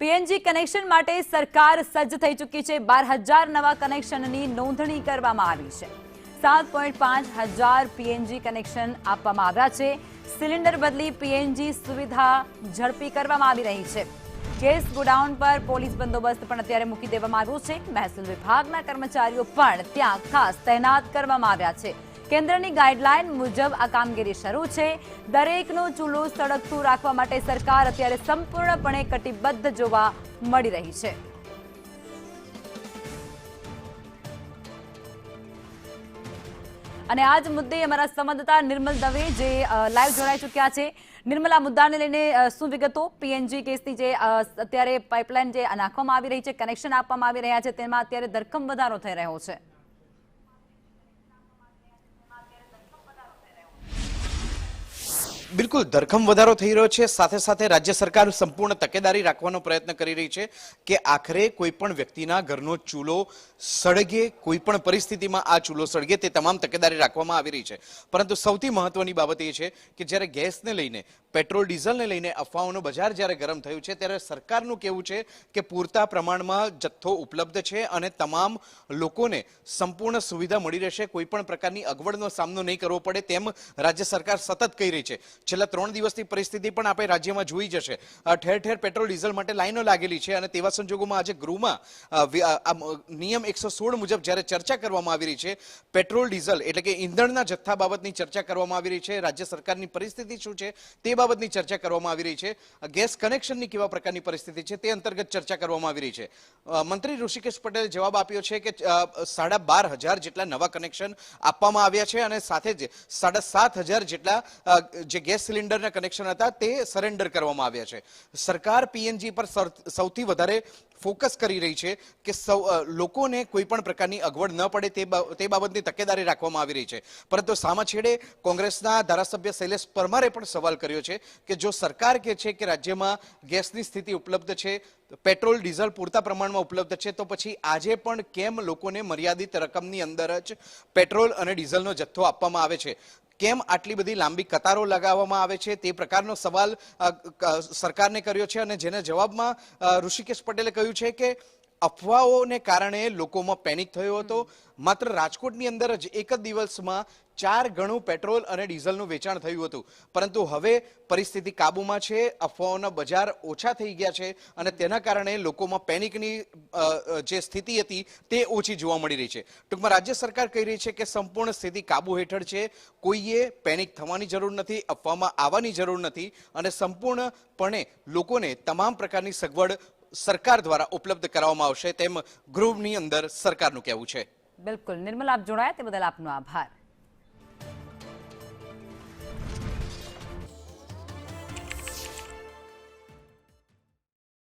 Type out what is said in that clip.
PNG connection માટે સરકાર સજ્જ થઈ ચૂકી છે। 12,000 નવા કનેક્શનની નોંધણી કરવામાં આવી છે। 7.5 હજાર પીએનજી કનેક્શન આપવામાં આવ્યા છે। સિલિન્ડર બદલી પીએનજી સુવિધા ઝડપી કરવામાં આવી રહી છે। ગેસ ગોડાઉન પર પોલીસ બંદોબસ્ત પણ અત્યારે મૂકી દેવામાં આવ્યો છે। મહેસૂલ વિભાગના કર્મચારીઓ પણ ત્યાં ખાસ તૈનાત કરવામાં આવ્યા છે। કેન્દ્રની ગાઈડલાઈન મુજબ આ કામગીરી શરૂ છે। દરેકનો ચૂલો સળગતું રાખવા માટે સરકાર અત્યારે સંપૂર્ણપણે કટિબદ્ધ જોવા મળી રહી છે। અને આજ મુદ્દે અમારા સંવાદદાતા નિર્મલ દવે જે લાઈવ જોડાઈ ચૂક્યા છે। નિર્મલ, આ મુદ્દાને લઈને શું વિગતો? પીએનજી કેસની જે અત્યારે પાઇપલાઇન જે નાખવામાં આવી રહી છે, કનેક્શન આપવામાં આવી રહ્યા છે, તેમાં અત્યારે ધરખમ વધારો થઈ રહ્યો છે। બિલકુલ ધરખમ વધારો થઈ રહ્યો છે। સાથે સાથે રાજ્ય સરકાર સંપૂર્ણ તકેદારી રાખવાનો પ્રયત્ન કરી રહી છે કે આખરે કોઈ પણ વ્યક્તિના ઘરનો ચૂલો સળગે, કોઈ પણ પરિસ્થિતિમાં આ ચૂલો સળગે તે તમામ તકેદારી રાખવામાં આવી રહી છે। પરંતુ સૌથી મહત્વની બાબત એ છે કે જ્યારે ગેસને લઈને, પેટ્રોલ ડીઝલને લઈને અફવાઓનું બજાર જ્યારે ગરમ થયું છે ત્યારે સરકારનું કહેવું છે કે પૂરતા પ્રમાણમાં જથ્થો ઉપલબ્ધ છે અને તમામ લોકોને સંપૂર્ણ સુવિધા મળી રહેશે। કોઈ પણ પ્રકારની અગવડનો સામનો નહીં કરવો પડે તેમ રાજ્ય સરકાર સતત કહી રહી છે। છેલ્લા 3 દિવસની પરિસ્થિતિ પણ આપણે રાજ્યમાં જોઈ જશે। ઠેર ઠેર પેટ્રોલ ડીઝલ માટે લાઈનો લાગેલી છે અને તેવા સંજોગોમાં આજે ગૃહમાં નિયમ 116 મુજબ જ્યારે ચર્ચા કરવામાં આવી રહી છે, પેટ્રોલ ડીઝલ એટલે કે ઈંધણના જથ્થા બાબતની ચર્ચા કરવામાં આવી રહી છે। રાજ્ય સરકારની પરિસ્થિતિ શું છે તે બાબતની ચર્ચા કરવામાં આવી રહી છે। ગેસ કનેક્શનની કેવા પ્રકારની પરિસ્થિતિ છે તે અંતર્ગત ચર્ચા કરવામાં આવી રહી છે। મંત્રી ઋષિકેશ પટેલે જવાબ આપ્યો છે કે 12,500 જેટલા નવા કનેક્શન આપવામાં આવ્યા છે અને સાથે જ 7,500 જેટલા જે ગેસ સિલિન્ડરના કનેક્શન હતા તે સરેન્ડર કરવામાં આવ્યા છે। સરકાર પીએનજી પર સૌથી વધારે ફોકસ કરી રહી છે કે લોકોને કોઈ પણ પ્રકારની અગવડ ન પડે તે બાબતની તકેદારી રાખવામાં આવી રહી છે। પરંતુ સામા છેડે કોંગ્રેસના ધારાસભ્ય શૈલેષ પરમારે પણ સવાલ કર્યો છે કે જો સરકાર કહે છે કે રાજ્યમાં ગેસની સ્થિતિ ઉપલબ્ધ છે, પેટ્રોલ ડીઝલ પૂરતા પ્રમાણમાં ઉપલબ્ધ છે, તો પછી આજે પણ કેમ લોકોને મર્યાદિત રકમની અંદર જ પેટ્રોલ અને ડીઝલનો જથ્થો આપવામાં આવે છે? કેમ આટલી બધી લાંબી કતારો લગાવવામાં આવે છે? તે પ્રકારનો સવાલ સરકારને કર્યો છે અને જેના જવાબમાં ઋષિકેશ પટેલે કહ્યું છે કે અફવાઓને કારણે લોકોમાં પેનિક થયો હતો। માત્ર રાજકોટની અંદર જ એક જ દિવસમાં 4 ગણું પેટ્રોલ અને ડીઝલનું વેચાણ થયું હતું, પરંતુ હવે પરિસ્થિતિ કાબુમાં છે। અફવાઓના બજાર ઓછા થઈ ગયા છે અને તેના કારણે લોકોમાં પેનિકની જે સ્થિતિ હતી તે ઓછી જોવા મળી રહી છે। ટૂંકમાં રાજ્ય સરકાર કહી રહી છે કે સંપૂર્ણ સ્થિતિ કાબુ હેઠળ છે, કોઈએ પેનિક થવાની જરૂર નથી, અફવામાં આવવાની જરૂર નથી અને સંપૂર્ણપણે લોકોને તમામ પ્રકારની સગવડ સરકાર દ્વારા ઉપલબ્ધ કરાવવામાં આવશે તેમ ગૃહની અંદર સરકારનું કહેવું છે। બિલકુલ નિર્મલ, આપ જોડાયા તે બદલ આપનો આભાર।